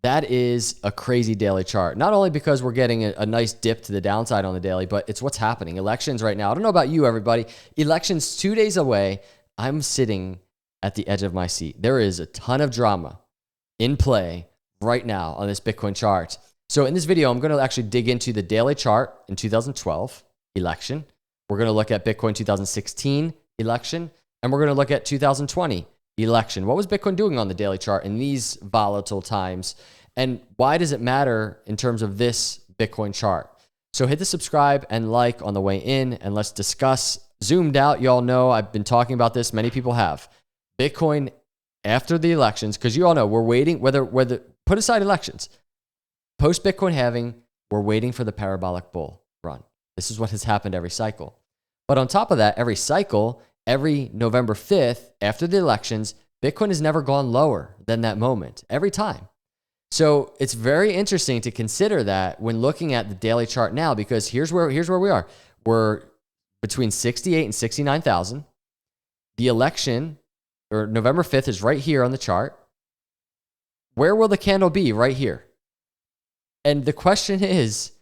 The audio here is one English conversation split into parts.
That is a crazy daily chart. Not only because we're getting a nice dip to the downside on the daily, but it's what's happening. Elections right now. I don't know about you, everybody. Elections 2 days away. I'm sitting at the edge of my seat. There is a ton of drama in play right now on this Bitcoin chart. So in this video, I'm going to actually dig into the daily chart in 2012 election. We're going to look at Bitcoin 2016 election, and we're going to look at 2020 election. What was Bitcoin doing on the daily chart in these volatile times? And why does it matter in terms of this Bitcoin chart? So hit the subscribe and like on the way in, and let's discuss. Zoomed out, y'all know I've been talking about this. Many people have. Bitcoin after the elections, because you all know we're waiting, whether put aside elections, post Bitcoin halving, we're waiting for the parabolic bull run. This is what has happened every cycle. But on top of that, every cycle, every November 5th after the elections, Bitcoin has never gone lower than that moment every time. So it's very interesting to consider that when looking at the daily chart now, because here's where we are. We're between 68 and 69,000. The election, or November 5th, is right here on the chart. Where will the candle be? Right here. And the question is,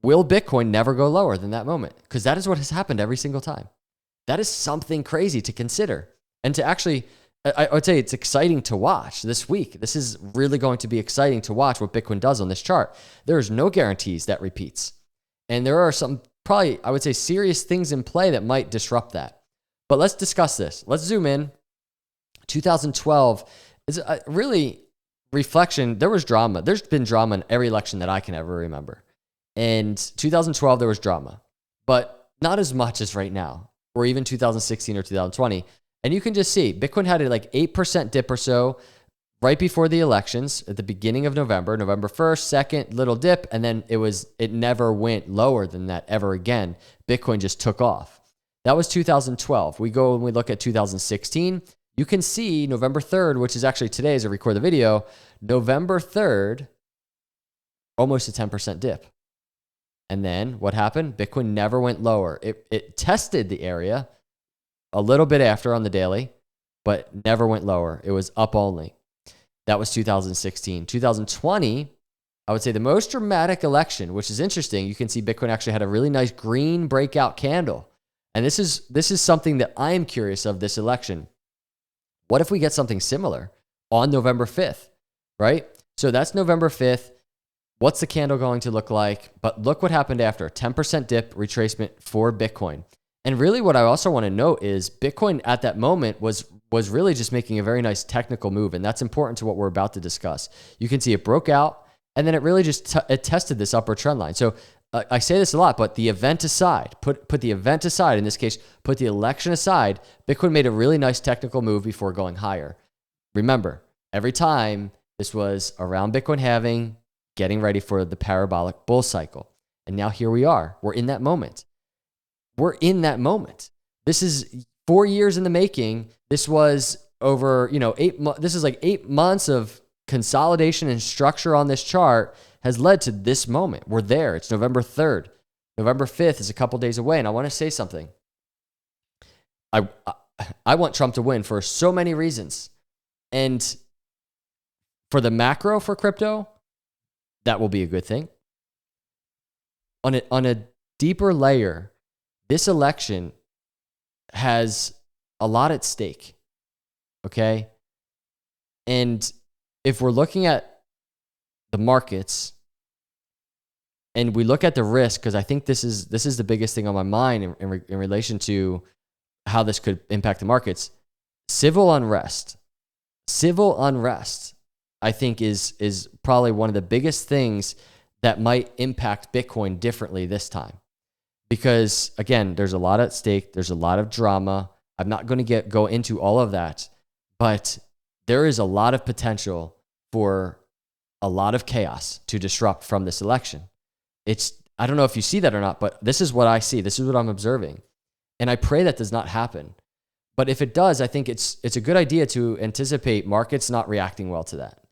will Bitcoin never go lower than that moment? Because that is what has happened every single time. That is something crazy to consider. And to actually, I would say it's exciting to watch this week. This is really going to be exciting to watch what Bitcoin does on this chart. There's no guarantees that repeats. And there are some probably, I would say, serious things in play that might disrupt that. But let's discuss this. Let's zoom in. 2012 is a really reflection. There was drama. There's been drama in every election that I can ever remember. And 2012, there was drama, but not as much as right now, or even 2016 or 2020. And you can just see Bitcoin had a like 8% dip or so right before the elections at the beginning of November 1st, 2nd, little dip. And then it never went lower than that ever again. Bitcoin just took off. That was 2012. We go and we look at 2016. You can see November 3rd, which is actually today as I record the video, November 3rd, almost a 10% dip. And then what happened? Bitcoin never went lower. It tested the area a little bit after on the daily, but never went lower. It was up only. That was 2016. 2020, I would say the most dramatic election, which is interesting. You can see Bitcoin actually had a really nice green breakout candle. And this is something that I am curious of this election. What if we get something similar on November 5th, right? So that's November 5th. What's the candle going to look like? But look what happened after. 10% dip retracement for Bitcoin. And really what I also want to note is Bitcoin at that moment was really just making a very nice technical move. And that's important to what we're about to discuss. You can see it broke out and then it really just it tested this upper trend line. So I say this a lot, but the event aside, put the event aside, in this case, put the election aside, Bitcoin made a really nice technical move before going higher. Remember, every time this was around Bitcoin halving, getting ready for the parabolic bull cycle. And now here we are. We're in that moment. We're in that moment. This is 4 years in the making. This was over, 8 months. This is like 8 months of consolidation and structure on this chart has led to this moment. We're there. It's November 3rd. November 5th is a couple days away. And I want to say something. I want Trump to win for so many reasons. And for the macro for crypto, that will be a good thing. On a deeper layer, this election has a lot at stake, okay? And if we're looking at the markets and we look at the risk, because I think this is the biggest thing on my mind in relation to how this could impact the markets, civil unrest, I think is probably one of the biggest things that might impact Bitcoin differently this time. Because again, there's a lot at stake. There's a lot of drama. I'm not going to go into all of that, but there is a lot of potential for a lot of chaos to disrupt from this election. I don't know if you see that or not, but this is what I see. This is what I'm observing. And I pray that does not happen. But if it does, I think it's a good idea to anticipate markets not reacting well to that.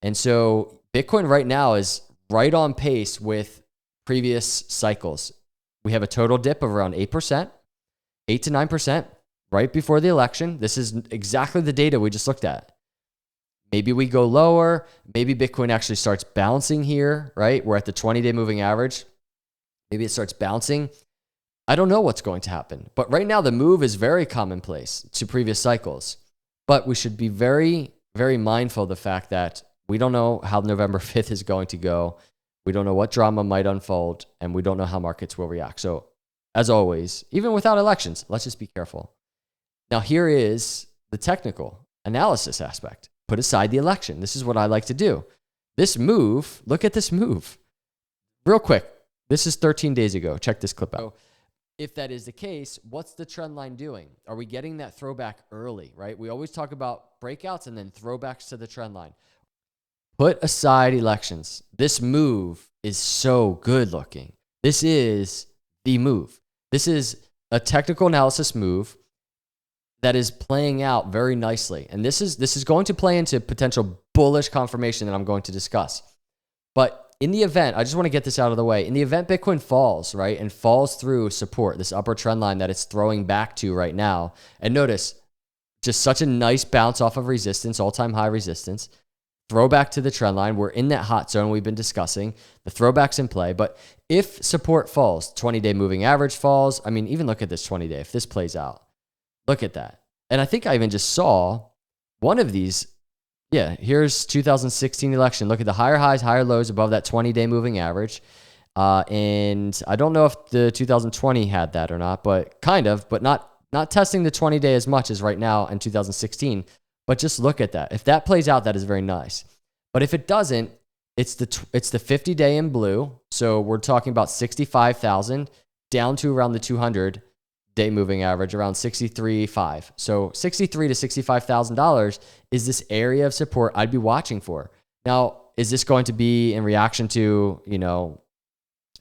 And so Bitcoin right now is right on pace with previous cycles. We have a total dip of around 8%, 8 to 9% right before the election. This is exactly the data we just looked at. Maybe we go lower. Maybe Bitcoin actually starts bouncing here, right? We're at the 20-day moving average. Maybe it starts bouncing. I don't know what's going to happen. But right now, the move is very commonplace to previous cycles. But we should be very, very mindful of the fact that we don't know how November 5th is going to go. We don't know what drama might unfold, and we don't know how markets will react. So, as always, even without elections, let's just be careful. Now, here is the technical analysis aspect. Put aside the election. This is what I like to do. This move, look at this move. Real quick, this is 13 days ago. Check this clip out. If that is the case, what's the trend line doing? Are we getting that throwback early, right? We always talk about breakouts and then throwbacks to the trend line. Put aside elections. This move is so good looking. This is the move. This is a technical analysis move that is playing out very nicely. And this is going to play into potential bullish confirmation that I'm going to discuss. But in the event, I just want to get this out of the way. In the event Bitcoin falls, right, and falls through support, this upper trend line that it's throwing back to right now, and notice, just such a nice bounce off of resistance, all-time high resistance, throwback to the trend line. We're in that hot zone we've been discussing. The throwback's in play. But if support falls, 20-day moving average falls, I mean, even look at this 20-day. If this plays out, look at that. And I think I even just saw one of these. Yeah, here's 2016 election. Look at the higher highs, higher lows above that 20-day moving average. And I don't know if the 2020 had that or not, but kind of, but not testing the 20-day as much as right now in 2016. But just look at that. If that plays out, that is very nice. But if it doesn't, it's the 50-day in blue. So we're talking about 65,000 down to around the 200-day moving average, around 63.5. So $63,000 to $65,000 is this area of support I'd be watching for. Now, is this going to be in reaction to,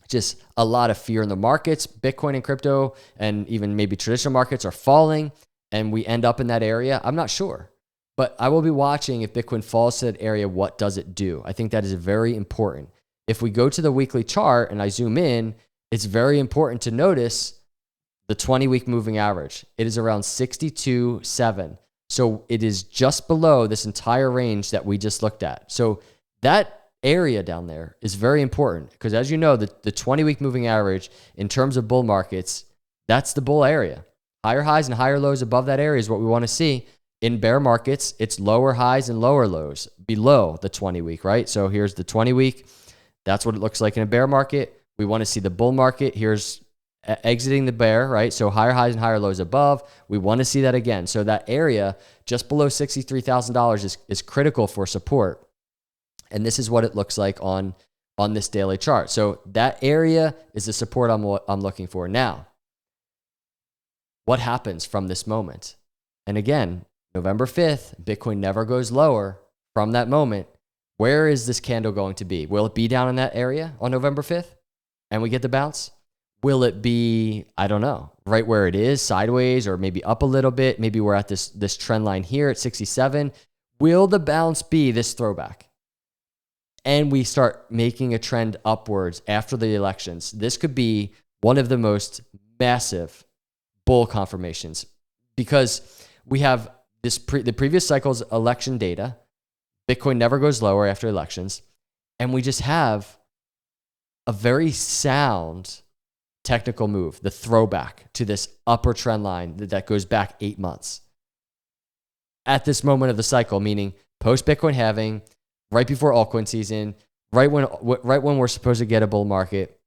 just a lot of fear in the markets? Bitcoin and crypto and even maybe traditional markets are falling and we end up in that area? I'm not sure. But I will be watching if Bitcoin falls to that area, what does it do? I think that is very important. If we go to the weekly chart and I zoom in, it's very important to notice the 20-week moving average. It is around 62.7. So it is just below this entire range that we just looked at. So that area down there is very important because, as you know, the 20-week moving average in terms of bull markets, that's the bull area. Higher highs and higher lows above that area is what we want to see. In bear markets, it's lower highs and lower lows below the 20-week, right? So here's the 20-week. That's what it looks like in a bear market. We want to see the bull market. Here's exiting the bear, right? So higher highs and higher lows above. We want to see that again. So that area just below $63,000 is critical for support. And this is what it looks like on this daily chart. So that area is the support I'm looking for. Now, what happens from this moment? And again, November 5th, Bitcoin never goes lower from that moment. Where is this candle going to be? Will it be down in that area on November 5th and we get the bounce? Will it be, I don't know, right where it is, sideways, or maybe up a little bit? Maybe we're at this trend line here at 67. Will the bounce be this throwback? And we start making a trend upwards after the elections. This could be one of the most massive bull confirmations because we have the previous cycle's election data. Bitcoin never goes lower after elections. And we just have a very sound technical move, the throwback to this upper trend line that goes back 8 months. At this moment of the cycle, meaning post-Bitcoin halving, right before altcoin season, right when we're supposed to get a bull market,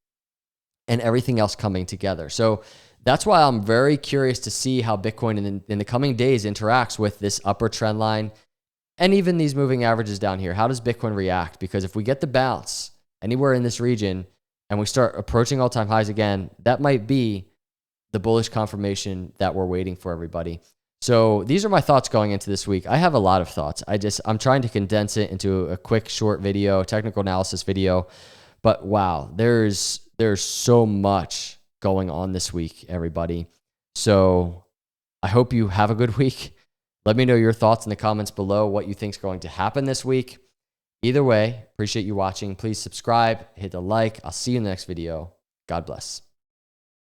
and everything else coming together. So that's why I'm very curious to see how Bitcoin in the coming days interacts with this upper trend line and even these moving averages down here. How does Bitcoin react? Because if we get the bounce anywhere in this region and we start approaching all-time highs again, that might be the bullish confirmation that we're waiting for, everybody. So these are my thoughts going into this week. I have a lot of thoughts. I'm trying to condense it into a quick, short video, technical analysis video. But wow, there's so much going on this week, everybody. So I hope you have a good week. Let me know your thoughts in the comments below, what you think is going to happen this week. Either way, appreciate you watching. Please subscribe, hit the like. I'll see you in the next video. God bless.